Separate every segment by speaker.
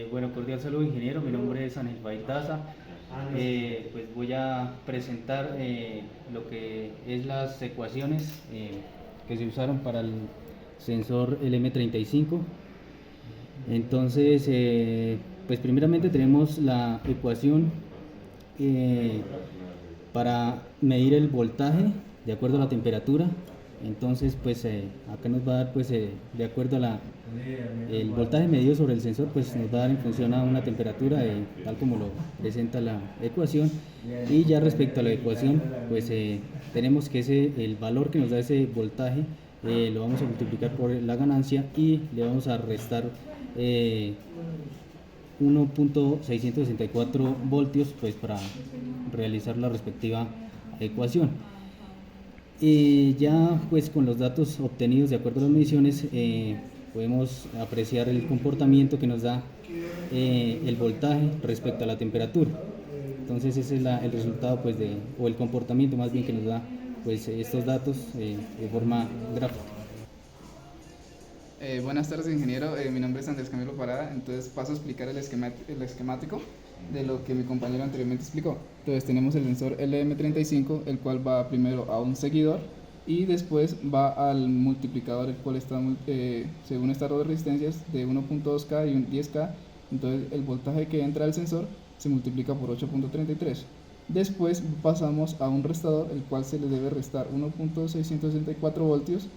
Speaker 1: Bueno, cordial saludo, ingeniero. Mi nombre es Ángel Daza. Pues voy a presentar lo que es las ecuaciones que se usaron para el sensor LM35. Entonces, pues primeramente tenemos la ecuación eh, para medir el voltaje de acuerdo a la temperatura. Entonces, pues acá nos va a dar, pues de acuerdo a el voltaje medido sobre el sensor, pues nos va a dar en función a una temperatura, tal como lo presenta la ecuación. Y ya respecto a la ecuación, pues tenemos que el valor que nos da ese voltaje lo vamos a multiplicar por la ganancia y le vamos a restar 1.664 voltios, pues para realizar la respectiva ecuación. Ya pues con los datos obtenidos de acuerdo a las mediciones podemos apreciar el comportamiento que nos da el voltaje respecto a la temperatura. Entonces ese es el resultado, pues o el comportamiento más bien, que nos da pues estos datos de forma gráfica.
Speaker 2: Buenas tardes, ingeniero. Mi nombre es Andrés Camilo Parada. Entonces paso a explicar el esquemático de lo que mi compañero anteriormente explicó. Entonces tenemos el sensor LM35, el cual va primero a un seguidor y después va al multiplicador, el cual está según esta red de resistencias de 1.2K y 10K. Entonces el voltaje que entra al sensor se multiplica por 8.33. Después pasamos a un restador, el cual se le debe restar 1.664 voltios.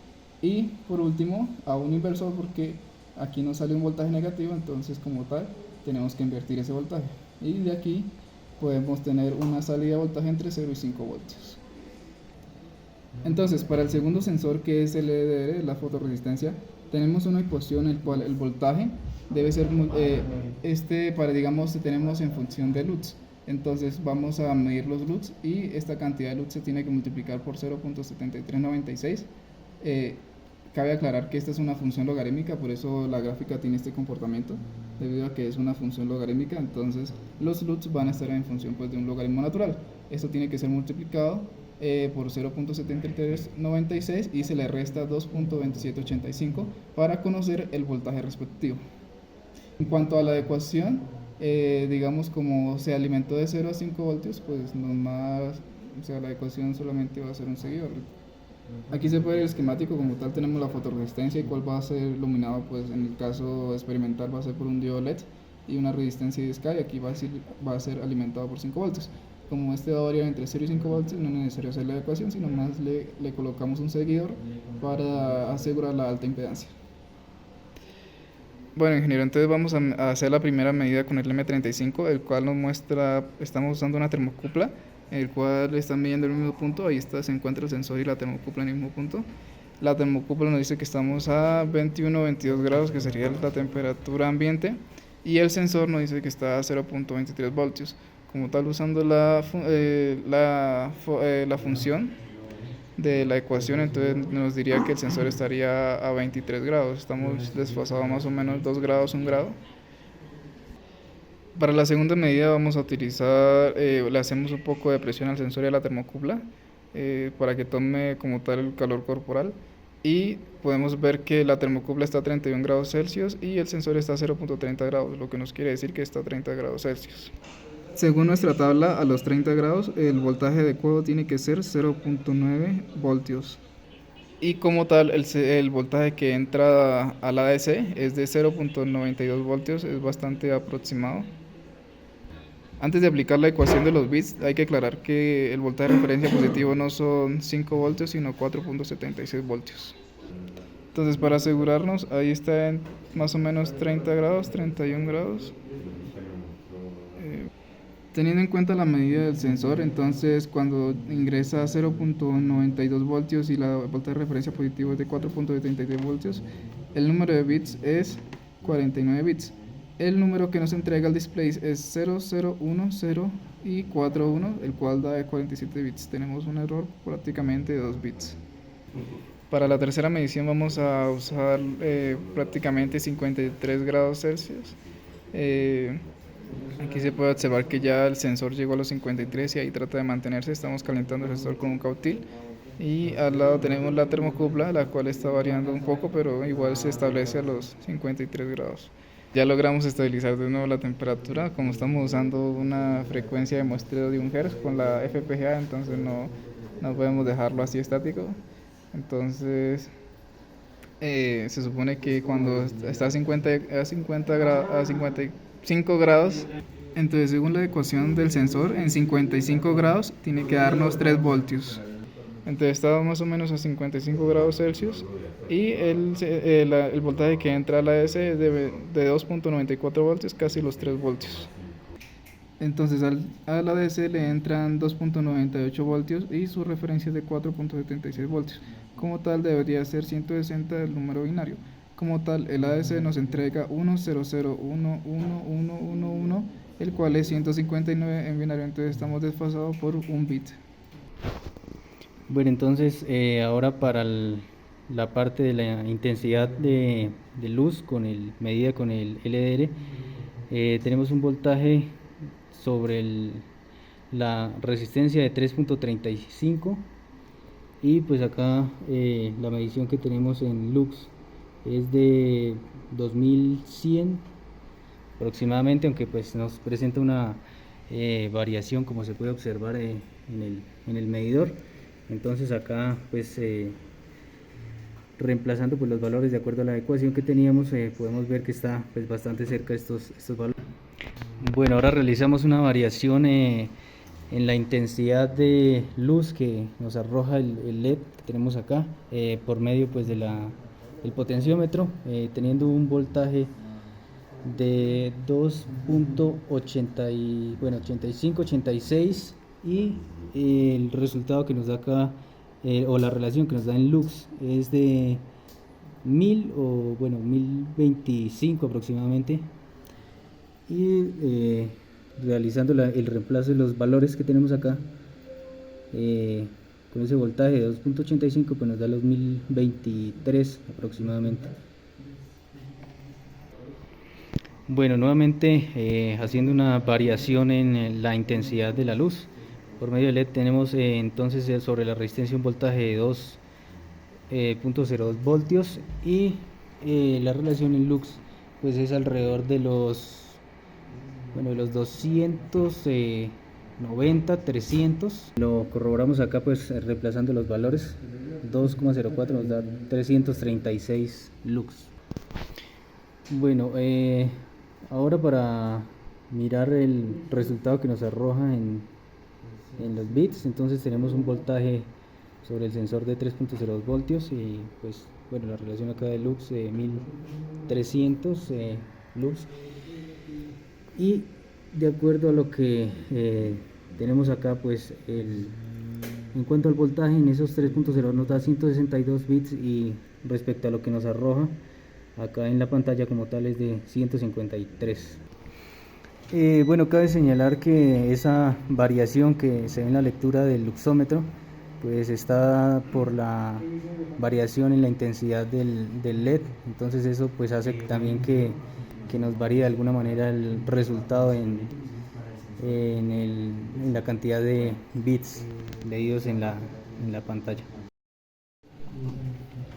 Speaker 2: Y por último a un inversor, porque aquí nos sale un voltaje negativo, entonces como tal tenemos que invertir ese voltaje. Y de aquí podemos tener una salida de voltaje entre 0 y 5 voltios. Entonces para el segundo sensor, que es el EDR, la fotorresistencia, tenemos una ecuación en la cual el voltaje debe ser, digamos, tenemos en función de lux. Entonces vamos a medir los lux y esta cantidad de lux se tiene que multiplicar por 0.7396. Cabe aclarar que esta es una función logarítmica, por eso la gráfica tiene este comportamiento, debido a que es una función logarítmica. Entonces los lux van a estar en función, pues, de un logaritmo natural. Esto tiene que ser multiplicado por 0.7396 y se le resta 2.2785 para conocer el voltaje respectivo. En cuanto a la ecuación, digamos, como se alimentó de 0 a 5 voltios, pues la ecuación solamente va a ser un seguidor. Aquí se puede ver el esquemático como tal. Tenemos la fotorresistencia, y cuál va a ser iluminado, pues en el caso experimental va a ser por un diodo LED y una resistencia de Sky. Aquí va a ser alimentado por 5 voltios. Como este va a variar entre 0 y 5 voltios, no es necesario hacer la ecuación, sino más le colocamos un seguidor para asegurar la alta impedancia. Bueno, ingeniero, entonces vamos a hacer la primera medida con el M35, el cual nos muestra, estamos usando una termocupla, el cual está midiendo el mismo punto. Ahí se encuentra el sensor y la termocupla en el mismo punto. La termocupla nos dice que estamos a 21-22 grados, que sería la temperatura ambiente, y el sensor nos dice que está a 0.23 voltios. Como tal, usando la función de la ecuación, entonces nos diría que el sensor estaría a 23 grados. Estamos desfasados más o menos 2 grados, 1 grado. Para la segunda medida vamos a utilizar, le hacemos un poco de presión al sensor y a la termocupla para que tome como tal el calor corporal, y podemos ver que la termocupla está a 31 grados Celsius y el sensor está a 0.30 grados, lo que nos quiere decir que está a 30 grados Celsius. Según nuestra tabla, a los 30 grados el voltaje adecuado tiene que ser 0.9 voltios. Y como tal, el voltaje que entra a la ADC es de 0.92 voltios, es bastante aproximado. Antes de aplicar la ecuación de los bits, hay que aclarar que el voltaje de referencia positivo no son 5 voltios, sino 4.76 voltios. Entonces, para asegurarnos, ahí está en más o menos 30 grados, 31 grados. Teniendo en cuenta la medida del sensor, entonces cuando ingresa a 0.92 voltios y la voltaje de referencia positivo es de 4.73 voltios, el número de bits es 49 bits. El número que nos entrega el display es 0010 y 41, el cual da 47 bits. Tenemos un error prácticamente de 2 bits. Para la tercera medición vamos a usar prácticamente 53 grados Celsius. Aquí se puede observar que ya el sensor llegó a los 53 y ahí trata de mantenerse. Estamos calentando el sensor con un cautil. Y al lado tenemos la termocupla, la cual está variando un poco, pero igual se establece a los 53 grados. Ya logramos estabilizar de nuevo la temperatura. Como estamos usando una frecuencia de muestreo de 1 Hz con la FPGA, entonces no podemos dejarlo así estático. Entonces se supone que cuando está a 55 grados, entonces según la ecuación del sensor, en 55 grados tiene que darnos 3 voltios. Entonces estaba más o menos a 55 grados Celsius y el voltaje que entra a la ADC es de 2.94 voltios, casi los 3 voltios. Entonces a la ADC le entran 2.98 voltios y su referencia es de 4.76 voltios. Como tal debería ser 160 el número binario. Como tal el ADC nos entrega 100111111, el cual es 159 en binario, entonces estamos desfasados por un bit.
Speaker 1: Bueno, entonces ahora para la parte de la intensidad de luz medida con el LDR, tenemos un voltaje sobre la resistencia de 3.35 y pues acá la medición que tenemos en lux es de 2100 aproximadamente, aunque pues nos presenta una variación como se puede observar en el medidor. Entonces acá pues reemplazando pues los valores de acuerdo a la ecuación que teníamos, podemos ver que está pues bastante cerca de estos valores. Bueno, ahora realizamos una variación en la intensidad de luz que nos arroja el LED que tenemos acá por medio pues del potenciómetro, teniendo un voltaje de 2.85-86 y el resultado que nos da acá o la relación que nos da en lux es de 1000 o bueno 1025 aproximadamente, y realizando el reemplazo de los valores que tenemos acá con ese voltaje de 2.85 pues nos da los 1023 aproximadamente. Bueno, nuevamente haciendo una variación en la intensidad de la luz por medio de LED, tenemos entonces sobre la resistencia un voltaje de 2.02 voltios y la relación en lux pues es alrededor de los 290, 300. Lo corroboramos acá pues reemplazando los valores. 2,04 nos da 336 lux. Bueno, ahora para mirar el resultado que nos arroja en los bits, entonces tenemos un voltaje sobre el sensor de 3.02 voltios y pues bueno, la relación acá de lux 1300 lux, y de acuerdo a lo que tenemos acá pues en cuanto al voltaje en esos 3.0 nos da 162 bits y respecto a lo que nos arroja acá en la pantalla como tal es de 153. Bueno, cabe señalar que esa variación que se ve en la lectura del luxómetro pues está por la variación en la intensidad del LED, entonces eso pues hace también que nos varíe de alguna manera el resultado en la cantidad de bits leídos en la pantalla.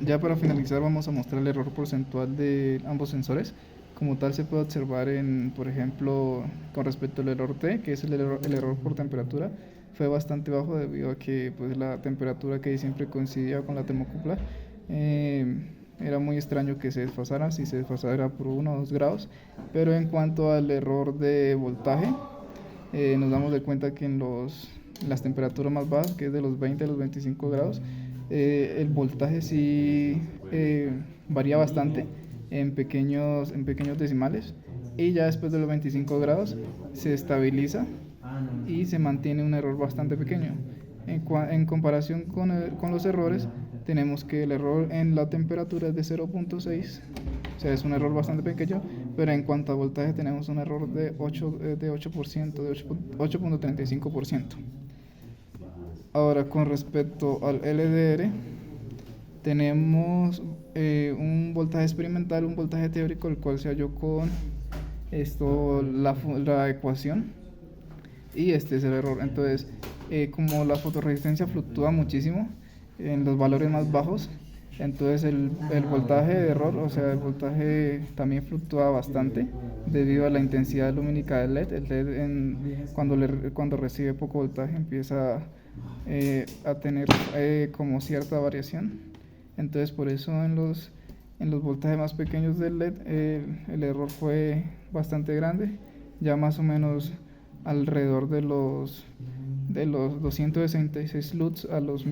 Speaker 2: Ya para finalizar vamos a mostrar el error porcentual de ambos sensores. Como tal se puede observar por ejemplo, con respecto al error T, que es el error por temperatura, fue bastante bajo debido a que pues, la temperatura que siempre coincidía con la termocupla era muy extraño que se desfasara, si se desfasara por 1 o 2 grados. Pero en cuanto al error de voltaje, nos damos de cuenta que en las temperaturas más bajas, que es de los 20 a los 25 grados, el voltaje sí varía bastante en pequeños decimales, y ya después de los 25 grados se estabiliza y se mantiene un error bastante pequeño. En comparación con los errores, tenemos que el error en la temperatura es de 0.6, o sea es un error bastante pequeño, pero en cuanto a voltaje tenemos un error de 8.35%. Ahora, con respecto al LDR, tenemos un voltaje experimental, un voltaje teórico, el cual se halló con la ecuación, y este es el error. Entonces, como la fotorresistencia fluctúa muchísimo en los valores más bajos, Entonces el voltaje de error, o sea, el voltaje también fluctúa bastante debido a la intensidad lumínica del LED. El LED cuando recibe poco voltaje empieza a tener como cierta variación. Entonces por eso en los voltajes más pequeños del LED el error fue bastante grande, ya más o menos alrededor de los 266 LUTs a los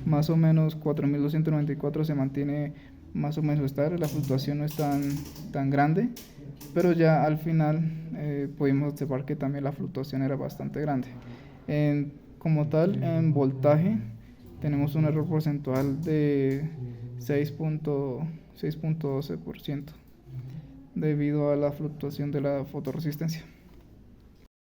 Speaker 2: más o menos 4294 se mantiene más o menos estable, la fluctuación no es tan grande, pero ya al final pudimos observar que también la fluctuación era bastante grande. Como tal, en voltaje tenemos un error porcentual de 6.12% debido a la fluctuación de la fotorresistencia.